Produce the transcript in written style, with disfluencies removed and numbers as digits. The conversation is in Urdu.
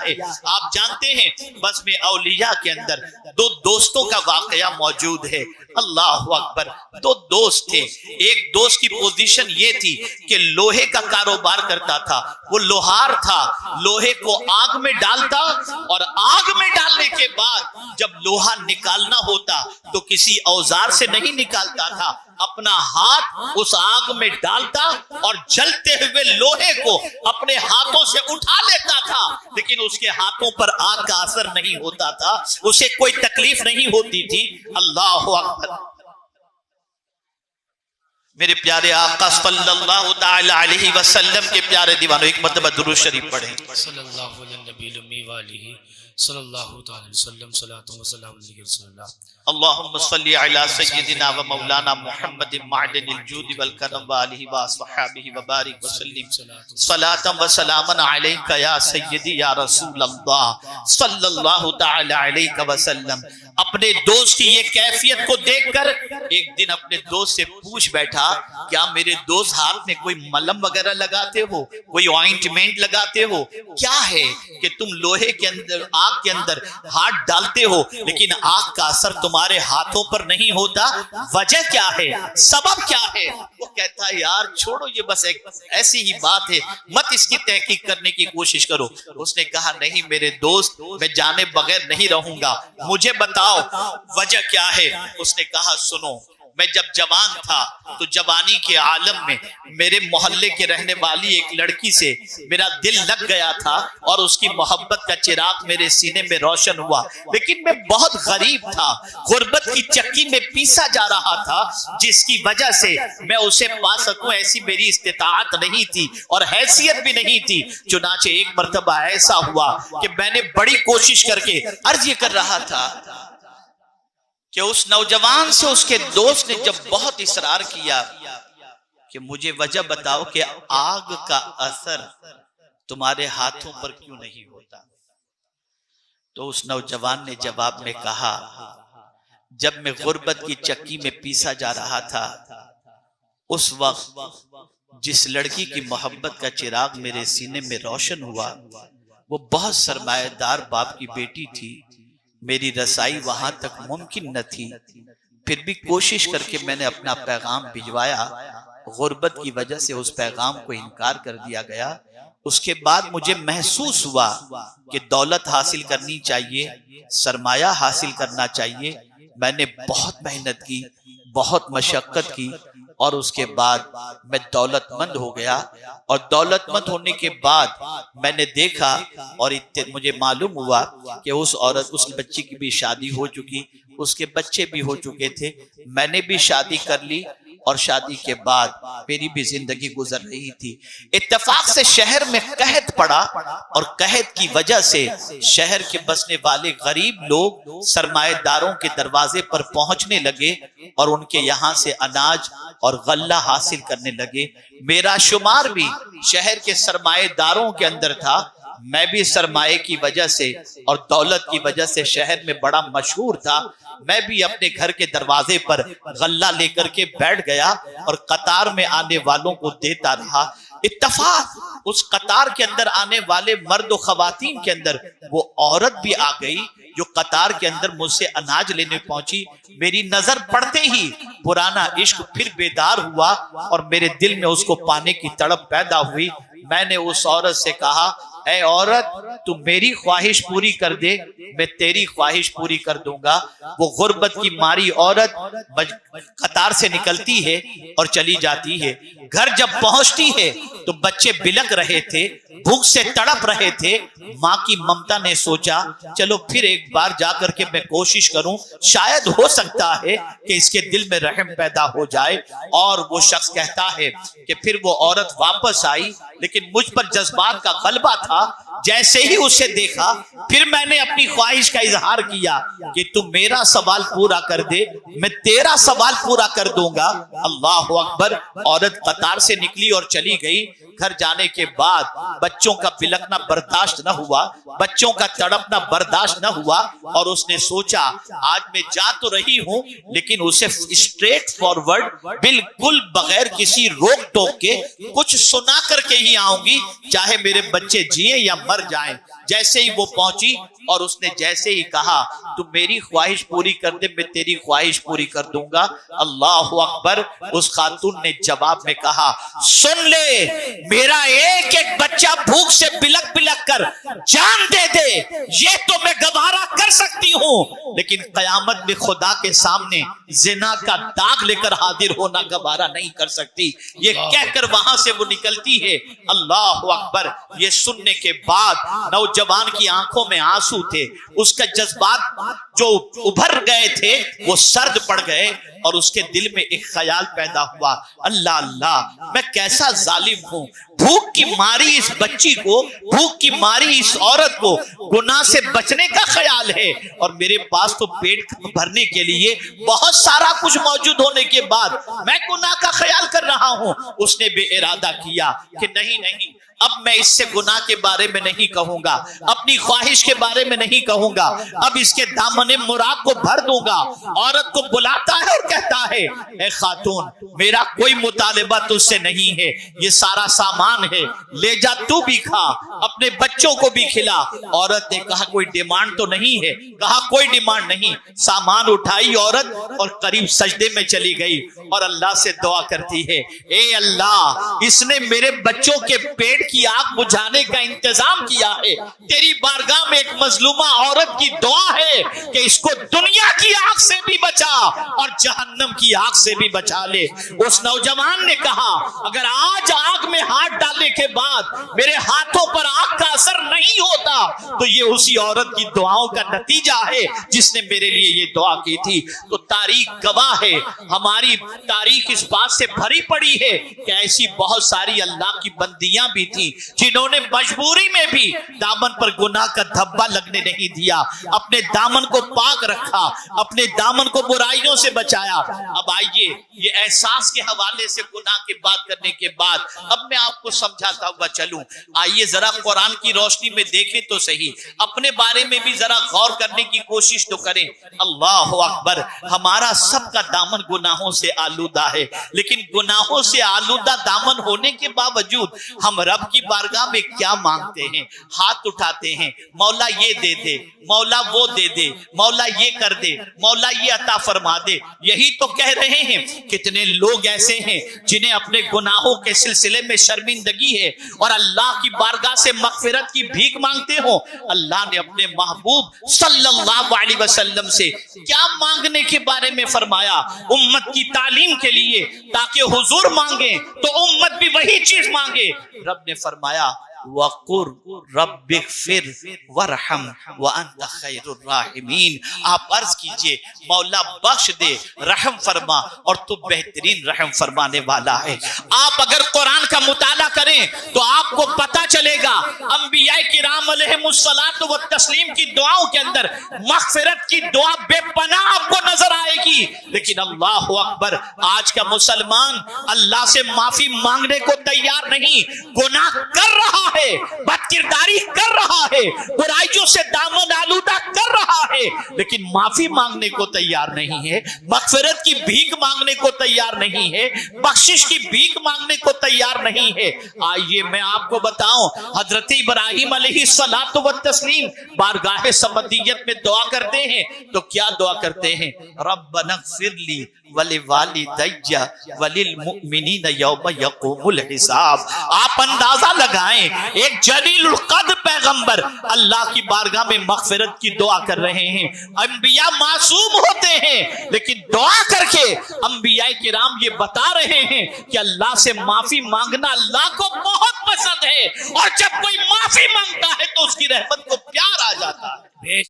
ہے۔ آپ جانتے ہیں بزم اولیاء کے اندر دو دوستوں کا واقعہ موجود ہے۔ اللہ اکبر، دو دوست تھے۔ ایک دوست کی پوزیشن یہ تھی کہ لوہے کا کاروبار کرتا تھا، وہ لوہار تھا، لوہے کو آگ میں ڈالتا اور آگ میں ڈالنے کے بعد جب لوہا نکالنا ہوتا تو کسی اوزار سے نہیں نکالتا تھا، اپنا ہاتھ اس آگ میں ڈالتا اور جلتے ہوئے لوہے کو اپنے ہاتھوں سے اٹھا لیتا تھا، لیکن اس کے ہاتھوں پر آگ کا اثر نہیں ہوتا تھا، اسے کوئی تکلیف نہیں ہوتی تھی۔ اللہ اکبر۔ میرے پیارے آقا صلی اللہ تعالی علیہ وسلم کے پیارے دیوانوں، ایک مرتبہ درود شریف پڑھیں۔ صلی اللہ علیہ نبی الامی وآلہ صلی اللہ تعالی وسلم، صلاۃ و سلام علیہ رسول اللہ۔ اللہم صلی علی سیدنا و مولانا محمد معدن الجود والکرم وآلہ وصحابہ وبارک وسلم، صلاۃ و سلام علیک یا سیدی یا رسول اللہ صلی اللہ تعالی علیہ وسلم۔ اپنے دوست کی یہ کیفیت کو دیکھ کر ایک دن اپنے دوست سے پوچھ بیٹھا، کیا میرے دوست ہاتھ میں کوئی ملم وغیرہ لگاتے ہو، کوئی آئنٹمنٹ لگاتے ہو؟ کیا ہے کہ تم لوہے کے اندر، آگ کے اندر ہاتھ ڈالتے ہو لیکن آگ کا اثر تمہارے ہاتھوں پر نہیں ہوتا؟ وجہ کیا ہے؟ سبب کیا ہے؟ وہ کہتا ہے یار چھوڑو، یہ بس ایک ایسی ہی بات ہے، مت اس کی تحقیق کرنے کی کوشش کرو۔ اس نے کہا نہیں میرے دوست، میں جانے بغیر نہیں رہوں گا، مجھے بتاؤ وجہ کیا ہے؟ اس نے کہا سنو، میں جب جوان تھا تو جوانی کے عالم میں میرے محلے کے رہنے والی ایک لڑکی سے میرا دل لگ گیا تھا اور اس کی محبت کا چراغ میرے سینے میں روشن ہوا، لیکن میں بہت غریب تھا، غربت کی چکی میں پیسا جا رہا تھا، جس کی وجہ سے میں اسے پا سکوں ایسی میری استطاعت نہیں تھی اور حیثیت بھی نہیں تھی۔ چنانچہ ایک مرتبہ ایسا ہوا کہ میں نے بڑی کوشش کر کے عرض یہ کر رہا تھا کہ اس نوجوان سے اس کے دوست نے جب بہت اصرار کیا کہ مجھے وجہ بتاؤ کہ آگ کا اثر تمہارے ہاتھوں پر کیوں نہیں ہوتا، تو اس نوجوان نے جواب میں کہا جب میں غربت کی چکی میں پیسا جا رہا تھا اس وقت جس لڑکی کی محبت کا چراغ میرے سینے میں روشن ہوا وہ بہت سرمایہ دار باپ کی بیٹی تھی، میری رسائی وہاں تک ممکن نہ تھی، پھر بھی کوشش کر کے میں نے اپنا پیغام بھجوایا، غربت کی وجہ سے اس پیغام کو انکار کر دیا گیا۔ اس کے بعد مجھے محسوس ہوا کہ دولت حاصل کرنی چاہیے، سرمایہ حاصل کرنا چاہیے، میں نے بہت محنت کی، بہت مشقت کی اور اس کے بعد میں دولت مند ہو گیا، اور دولت مند ہونے کے بعد میں نے دیکھا اور مجھے معلوم ہوا کہ اس عورت، اس بچی کی بھی شادی ہو چکی، اس کے بچے بھی ہو چکے تھے، میں نے بھی شادی کر لی اور شادی کے بعد میری بھی زندگی گزر رہی تھی۔ اتفاق سے شہر میں قحط پڑا اور قحط کی وجہ سے شہر کے بسنے والے غریب لوگ سرمایہ داروں کے دروازے پر پہنچنے لگے اور ان کے یہاں سے اناج اور غلہ حاصل کرنے لگے۔ میرا شمار بھی شہر کے سرمایہ داروں کے اندر تھا، میں بھی سرمایہ کی وجہ سے اور دولت کی وجہ سے شہر میں بڑا مشہور تھا، میں بھی اپنے گھر کے دروازے پر غلہ لے کر کے بیٹھ گیا اور قطار میں آنے والوں کو دیتا رہا۔ اتفاق اس قطار کے اندر آنے والے مرد و خواتین کے اندر وہ عورت بھی آ گئی جو قطار کے اندر مجھ سے اناج لینے پہنچی۔ میری نظر پڑتے ہی پرانا عشق پھر بیدار ہوا اور میرے دل میں اس کو پانے کی تڑپ پیدا ہوئی۔ میں نے اس عورت سے کہا اے عورت تو میری خواہش پوری کر دے، میں تیری خواہش پوری کر دوں گا۔ وہ غربت کی ماری عورت قطار سے نکلتی ہے اور چلی جاتی ہے، گھر جب پہنچتی ہے تو بچے بلک رہے تھے، بھوک سے تڑپ رہے تھے۔ ماں کی ممتا نے سوچا چلو پھر ایک بار جا کر کے میں کوشش کروں، شاید ہو سکتا ہے کہ اس کے دل میں رحم پیدا ہو جائے۔ اور وہ شخص کہتا ہے کہ پھر وہ عورت واپس آئی، لیکن مجھ پر جذبات کا غلبہ تھا، جیسے ہی اسے دیکھا پھر میں نے اپنی خواہش کا اظہار کیا کہ تم میرا سوال پورا کر دے میں تیرا سوال پورا کر دوں گا۔ اللہ اکبر۔ عورت قطار سے نکلی اور چلی گئی۔ گھر جانے کے بعد بچوں کا بلکنا برداشت نہ ہوا، بچوں کا تڑپنا برداشت نہ ہوا، اور اس نے سوچا آج میں جا تو رہی ہوں لیکن اسے اسٹریٹ فارورڈ بالکل بغیر کسی روک ٹوک کے کچھ سنا کر کے ہی آؤں گی، چاہے میرے بچے جیئیں یا مر جائیں۔ جیسے ہی وہ پہنچی اور اس نے جیسے ہی کہا تو میری خواہش پوری کر دے میں تیری خواہش پوری کر دوں گا، اللہ اکبر، اس خاتون نے جواب میں کہا سن لے، میرا ایک ایک بچہ بھوک سے بلک بلک کر جان دے دے یہ تو میں گوارا کر سکتی ہوں، لیکن قیامت میں خدا کے سامنے زنا کا داغ لے کر حاضر ہونا گوارا نہیں کر سکتی۔ یہ کہہ کر وہاں سے وہ نکلتی ہے۔ اللہ اکبر، یہ سننے کے بعد نوجوان کی آنکھوں میں آنسو تھے، اس کا جذبات جو ابھر گئے تھے وہ سرد پڑ گئے، اور اس کے دل میں ایک خیال پیدا ہوا، اللہ اللہ میں کیسا ظالم ہوں، بھوک کی ماری اس بچی کو، بھوک کی ماری اس عورت کو گناہ سے بچنے کا خیال ہے، اور میرے پاس تو پیٹ بھرنے کے لیے بہت سارا کچھ موجود ہونے کے بعد میں گناہ کا خیال کر رہا ہوں۔ اس نے بے ارادہ کیا کہ نہیں نہیں، اب میں اس سے گناہ کے بارے میں نہیں کہوں گا، اپنی خواہش کے بارے میں نہیں کہوں گا، اب اس کے دامن مراد کو بھر دوں گا۔ عورت کو بلاتا ہے اور کہتا ہے اے خاتون میرا کوئی مطالبہ تجھ سے نہیں ہے، یہ سارا سامان ہے، لے جا تو بھی کھا، اپنے بچوں کو بھی کھلا۔ عورت نے کہا کوئی ڈیمانڈ تو نہیں ہے؟ کہا کوئی ڈیمانڈ نہیں۔ سامان اٹھائی عورت اور قریب سجدے میں چلی گئی اور اللہ سے دعا کرتی ہے اے اللہ اس نے میرے بچوں کے پیٹ کی آگ بجھانے کا انتظام کیا ہے، تیری بارگاہ میں ایک مظلومہ عورت کی دعا ہے کہ اس کو دنیا کی آگ سے بھی بچا اور جہنم کی آگ سے بھی بچا لے۔ اس نوجوان نے کہا اگر آج آگ میں ہاتھ ڈالنے کے بعد میرے ہاتھوں پر آگ کا اثر نہیں ہوتا تو یہ اسی عورت کی دعاؤں کا نتیجہ ہے جس نے میرے لیے یہ دعا کی تھی۔ تو تاریخ گواہ ہے، ہماری تاریخ اس بات سے بھری پڑی ہے کہ ایسی بہت ساری اللہ کی بندیاں بھی تھی جنہوں نے مجبوری میں بھی دامن پر گناہ کا دھبا لگنے نہیں دیا، اپنے دامن کو پاک رکھا، اپنے دامن کو برائیوں سے بچایا۔ اب آئیے یہ احساس کے حوالے سے گناہ کی بات کرنے کے بعد اب میں آپ کو سمجھاتا ہوا چلوں، آئیے ذرا قرآن کی روشنی میں دیکھیں تو صحیح، اپنے بارے میں بھی ذرا غور کرنے کی کوشش تو کریں۔ اللہ اکبر، ہمارا سب کا دامن گناہوں سے آلودہ ہے، لیکن گناہوں سے آلودہ دامن ہونے کے باوجود ہم رب کی بارگاہ میں کیا مانگتے ہیں؟ ہاتھ اٹھاتے ہیں مولا یہ دے دے، مولا وہ دے دے، مولا یہ کر دے، مولا یہ عطا فرما دے۔ یہی تو کہہ رہے ہیں۔ کتنے لوگ ایسے ہیں جنہیں اپنے گناہوں کے سلسلے میں شرمندگی ہے اور اللہ کی بارگاہ سے مغفرت کی بھیک مانگتے ہوں۔ اللہ نے اپنے محبوب صلی اللہ علیہ وسلم سے کیا مانگنے کے بارے میں فرمایا؟ امت کی تعلیم کے لیے تاکہ حضور مانگیں تو امت بھی وہی چیز مانگے۔ رب نے فرمایا وَقُرْ رَبِّ اغْفِرْ وَارْحَمْ وَأَنْتَ خَيْرُ الرَّاحِمِينَ، آپ عرض کیجئے مولا بخش دے، رحم فرما، اور تو بہترین رحم فرمانے والا ہے۔ آپ اگر قرآن کا مطالعہ کریں تو آپ کو پتا چلے گا انبیاء کرام علیہم الصلاۃ والتسلیم کی دعاؤں کے اندر مغفرت کی دعا بے پناہ آپ کو نظر آئے گی، لیکن اللہ اکبر آج کا مسلمان اللہ سے معافی مانگنے کو تیار نہیں، گناہ کر رہا ہے، بد کرداری کر رہا ہے، برائیوں سے دامن آلودہ کر رہا ہے، لیکن معافی مانگنے کو تیار نہیں ہے، مغفرت کی بھیک مانگنے کو تیار نہیں ہے، بخشش کی بھیک مانگنے کو تیار نہیں ہے۔ آئیے میں آپ کو بتاؤں، حضرت ابراہیم علیہ الصلاۃ والتسلیم بارگاہ سمدیت میں دعا کرتے ہیں تو کیا دعا کرتے ہیں؟ ربنا اغفر لی وَلِوَالِدَيَّ وَلِلْمُؤْمِنِينَ يَوْمَ يَقُومُ الْحِسَابِ۔ آپ اندازہ لگائیں، ایک جلیل القدر پیغمبر اللہ کی بارگاہ میں مغفرت کی دعا کر رہے ہیں۔ انبیاء معصوم ہوتے ہیں لیکن دعا کر کے انبیاء کرام یہ بتا رہے ہیں کہ اللہ سے معافی مانگنا اللہ کو بہت پسند ہے، اور جب کوئی معافی مانگتا ہے تو اس کی رحمت کو پیار آ جاتا ہے۔